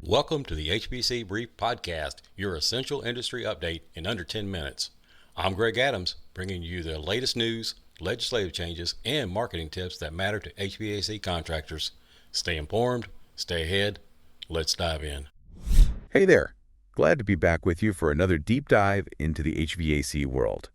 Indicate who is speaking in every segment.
Speaker 1: Welcome to the HBC Brief Podcast, your essential industry update in under 10 minutes. I'm Greg Adams, bringing you the latest news, legislative changes, and marketing tips that matter to HVAC contractors. Stay informed, stay ahead. Let's dive in.
Speaker 2: Hey there. Glad to be back with you for another deep dive into the HVAC world.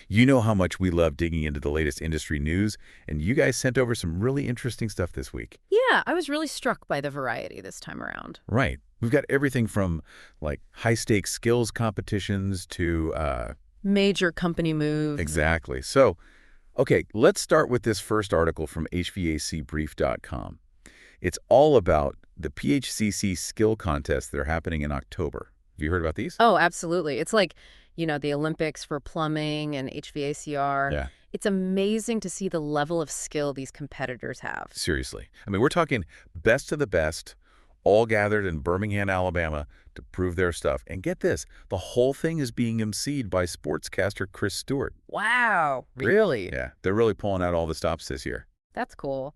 Speaker 2: You know how much we love digging into the latest industry news, and you guys sent over some really interesting stuff this week.
Speaker 3: Yeah, I was really struck by the variety this time around.
Speaker 2: Right. We've got everything from like high-stakes skills competitions to
Speaker 3: Major company moves.
Speaker 2: Exactly. So, okay, let's start with this first article from HVACbrief.com. It's all about the PHCC Skill Contests that are happening in October. Have you heard about these?
Speaker 3: Oh, absolutely. It's like, the Olympics for plumbing and HVACR.
Speaker 2: Yeah.
Speaker 3: It's amazing to see the level of skill these competitors have.
Speaker 2: Seriously. I mean, we're talking best of the best, all gathered in Birmingham, Alabama to prove their stuff. And get this, the whole thing is being emceed by sportscaster Chris Stewart.
Speaker 3: Wow. Really?
Speaker 2: Yeah, they're really pulling out all the stops this year.
Speaker 3: That's cool.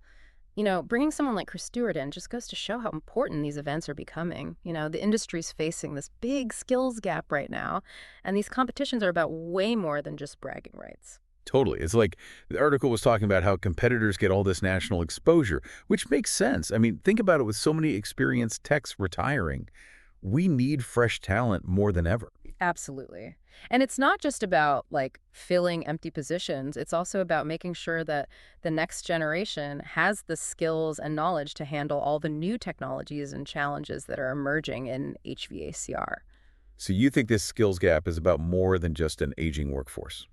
Speaker 3: Bringing someone like Chris Stewart in just goes to show how important these events are becoming. The industry's facing this big skills gap right now, and these competitions are about way more than just bragging rights.
Speaker 2: Totally. It's like the article was talking about how competitors get all this national exposure, which makes sense. I mean, think about it. With so many experienced techs retiring, we need fresh talent more than ever.
Speaker 3: Absolutely. And it's not just about filling empty positions. It's also about making sure that the next generation has the skills and knowledge to handle all the new technologies and challenges that are emerging in HVACR.
Speaker 2: So you think this skills gap is about more than just an aging workforce?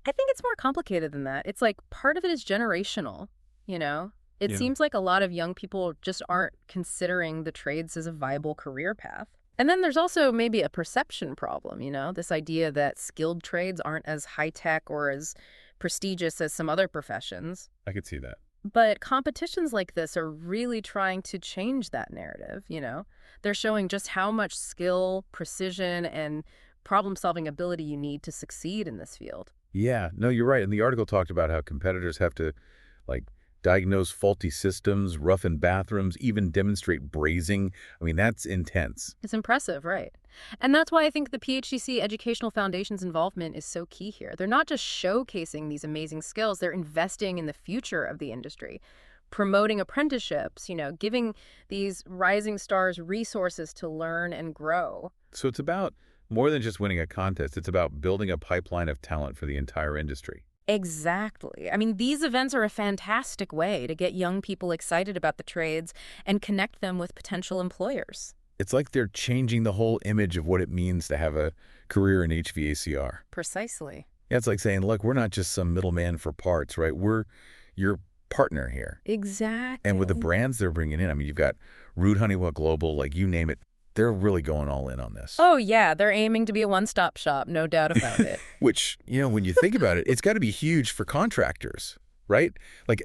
Speaker 3: I think it's more complicated than that. It's part of it is generational, It
Speaker 2: Yeah.
Speaker 3: seems like a lot of young people just aren't considering the trades as a viable career path. And then there's also maybe a perception problem, this idea that skilled trades aren't as high-tech or as prestigious as some other professions.
Speaker 2: I could see that.
Speaker 3: But competitions like this are really trying to change that narrative, They're showing just how much skill, precision, and problem-solving ability you need to succeed in this field.
Speaker 2: Yeah, no, you're right. And the article talked about how competitors have to, diagnose faulty systems, roughen bathrooms, even demonstrate brazing. I mean, that's intense.
Speaker 3: It's impressive, right? And that's why I think the PHCC Educational Foundation's involvement is so key here. They're not just showcasing these amazing skills, they're investing in the future of the industry, promoting apprenticeships, giving these rising stars resources to learn and grow.
Speaker 2: So it's about more than just winning a contest. It's about building a pipeline of talent for the entire industry.
Speaker 3: Exactly. I mean, these events are a fantastic way to get young people excited about the trades and connect them with potential employers.
Speaker 2: It's like they're changing the whole image of what it means to have a career in HVACR.
Speaker 3: Precisely.
Speaker 2: Yeah, it's like saying, look, we're not just some middleman for parts, right? We're your partner here.
Speaker 3: Exactly.
Speaker 2: And with the brands they're bringing in, I mean, you've got Root Honeywell Global, you name it. They're really going all in on this.
Speaker 3: Oh, yeah. They're aiming to be a one-stop shop, no doubt about it.
Speaker 2: Which, when you think about it, it's got to be huge for contractors, right?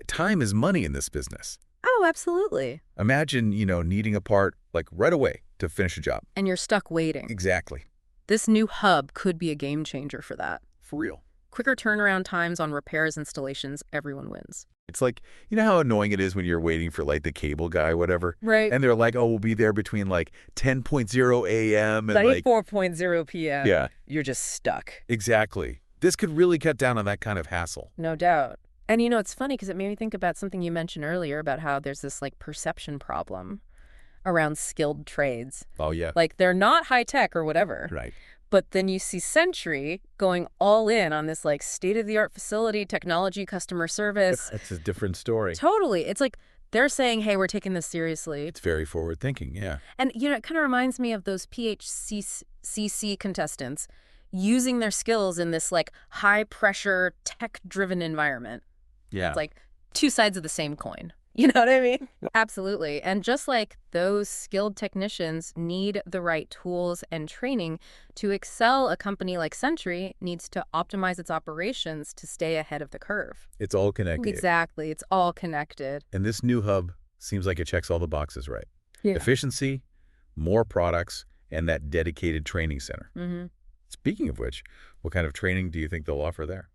Speaker 2: Time is money in this business.
Speaker 3: Oh, absolutely.
Speaker 2: Imagine, needing a part, right away to finish a job.
Speaker 3: And you're stuck waiting.
Speaker 2: Exactly.
Speaker 3: This new hub could be a game changer for that.
Speaker 2: For real.
Speaker 3: Quicker turnaround times on repairs, installations, everyone wins.
Speaker 2: It's how annoying it is when you're waiting for the cable guy, whatever.
Speaker 3: Right.
Speaker 2: And they're like, oh, we'll be there between 10:00 a.m. and
Speaker 3: 4:00 p.m.
Speaker 2: Yeah.
Speaker 3: You're just stuck.
Speaker 2: Exactly. This could really cut down on that kind of hassle.
Speaker 3: No doubt. And it's funny because it made me think about something you mentioned earlier about how there's this perception problem around skilled trades.
Speaker 2: Oh, yeah.
Speaker 3: They're not high tech or whatever.
Speaker 2: Right.
Speaker 3: But then you see Century going all in on this state-of-the-art facility, technology, customer service.
Speaker 2: That's a different story.
Speaker 3: Totally. It's they're saying, hey, we're taking this seriously.
Speaker 2: It's very forward thinking, yeah.
Speaker 3: And, it kind of reminds me of those PHCC contestants using their skills in this high-pressure, tech-driven environment.
Speaker 2: Yeah.
Speaker 3: It's two sides of the same coin. You know what I mean? Absolutely. And just like those skilled technicians need the right tools and training to excel, a company like Century needs to optimize its operations to stay ahead of the curve.
Speaker 2: It's all connected.
Speaker 3: Exactly. It's all connected.
Speaker 2: And this new hub seems like it checks all the boxes, right?
Speaker 3: Yeah.
Speaker 2: Efficiency, more products, and that dedicated training center.
Speaker 3: Mm-hmm.
Speaker 2: Speaking of which, what kind of training do you think they'll offer there?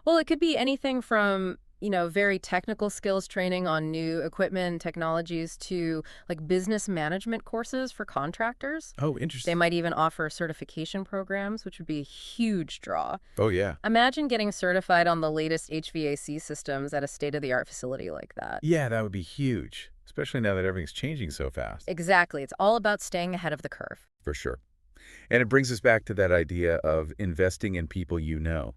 Speaker 3: Well, it could be anything from very technical skills training on new equipment and technologies to like business management courses for contractors.
Speaker 2: Oh,
Speaker 3: They
Speaker 2: interesting.
Speaker 3: might even offer certification programs, which would be a huge draw.
Speaker 2: Oh, yeah.
Speaker 3: Imagine getting certified on the latest HVAC systems at a state-of-the-art facility like that.
Speaker 2: Yeah, that would be huge, especially now that everything's changing so fast.
Speaker 3: Exactly. It's all about staying ahead of the curve.
Speaker 2: For sure. And it brings us back to that idea of investing in people you know,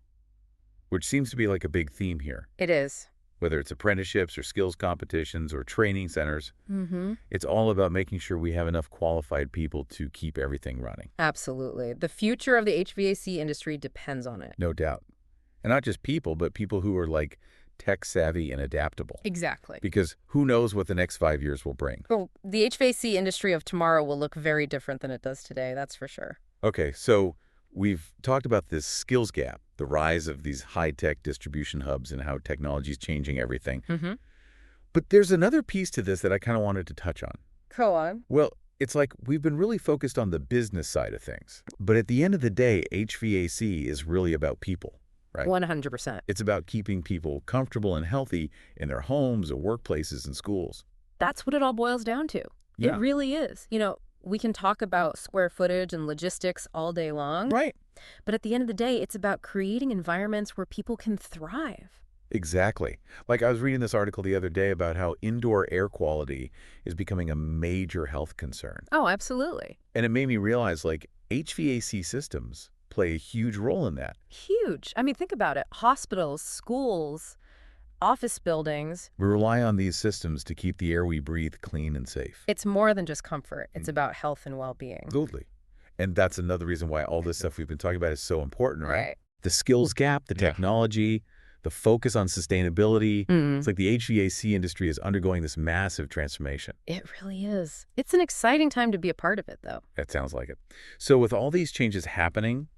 Speaker 2: which seems to be like a big theme here.
Speaker 3: It is.
Speaker 2: Whether it's apprenticeships or skills competitions or training centers,
Speaker 3: Mm-hmm.
Speaker 2: it's all about making sure we have enough qualified people to keep everything running.
Speaker 3: Absolutely. The future of the HVAC industry depends on it.
Speaker 2: No doubt. And not just people, but people who are like tech savvy and adaptable.
Speaker 3: Exactly.
Speaker 2: Because who knows what the next 5 years will bring.
Speaker 3: Well, the HVAC industry of tomorrow will look very different than it does today, that's for sure.
Speaker 2: Okay, so we've talked about this skills gap, the rise of these high-tech distribution hubs and how technology is changing everything.
Speaker 3: Mm-hmm.
Speaker 2: But there's another piece to this that I kind of wanted to touch on.
Speaker 3: Go on.
Speaker 2: Well, it's like we've been really focused on the business side of things. But at the end of the day, HVAC is really about people, right?
Speaker 3: 100%.
Speaker 2: It's about keeping people comfortable and healthy in their homes or workplaces and schools.
Speaker 3: That's what it all boils down to.
Speaker 2: Yeah.
Speaker 3: It really is. We can talk about square footage and logistics all day long,
Speaker 2: Right.
Speaker 3: but at the end of the day, it's about creating environments where people can thrive.
Speaker 2: Exactly. Like I was reading this article the other day about how indoor air quality is becoming a major health concern.
Speaker 3: Oh, absolutely.
Speaker 2: And it made me realize like HVAC systems play a huge role in that.
Speaker 3: Huge. I mean, think about it. Hospitals, schools, office buildings.
Speaker 2: We rely on these systems to keep the air we breathe clean and safe.
Speaker 3: It's more than just comfort. It's about health and well-being.
Speaker 2: Absolutely. And that's another reason why all this stuff we've been talking about is so important, right?
Speaker 3: Right.
Speaker 2: The skills gap, the technology, the focus on sustainability. It's like the HVAC industry is undergoing this massive transformation.
Speaker 3: It really is. It's an exciting time to be a part of it, though.
Speaker 2: That sounds like it. So with all these changes happening,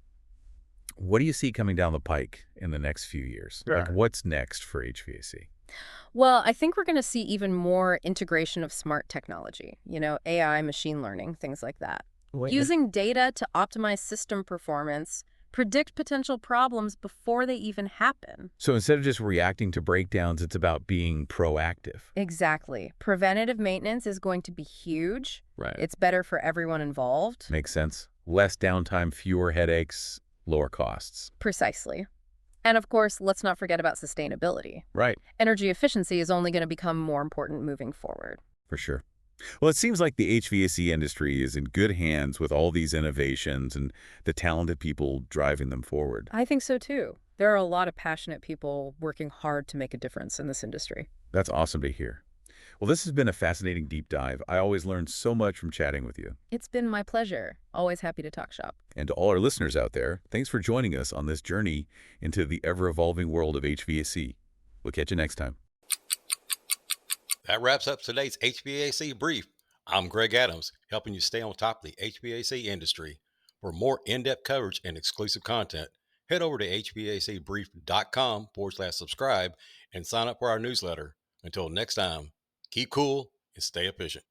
Speaker 2: what do you see coming down the pike in the next few years? Like what's next for HVAC?
Speaker 3: Well, I think we're going to see even more integration of smart technology, AI, machine learning, things like that. Using data to optimize system performance, predict potential problems before they even happen.
Speaker 2: So instead of just reacting to breakdowns, it's about being proactive.
Speaker 3: Exactly. Preventative maintenance is going to be huge.
Speaker 2: Right.
Speaker 3: It's better for everyone involved.
Speaker 2: Makes sense. Less downtime, fewer headaches, lower costs.
Speaker 3: Precisely. And of course, let's not forget about sustainability.
Speaker 2: Right.
Speaker 3: Energy efficiency is only going to become more important moving forward.
Speaker 2: For sure. Well, it seems like the HVAC industry is in good hands with all these innovations and the talented people driving them forward.
Speaker 3: I think so too. There are a lot of passionate people working hard to make a difference in this industry.
Speaker 2: That's awesome to hear. Well, this has been a fascinating deep dive. I always learn so much from chatting with you.
Speaker 3: It's been my pleasure. Always happy to talk shop.
Speaker 2: And to all our listeners out there, thanks for joining us on this journey into the ever-evolving world of HVAC. We'll catch you next time.
Speaker 1: That wraps up today's HVAC Brief. I'm Greg Adams, helping you stay on top of the HVAC industry. For more in-depth coverage and exclusive content, head over to HVACbrief.com/subscribe and sign up for our newsletter. Until next time, keep cool and stay efficient.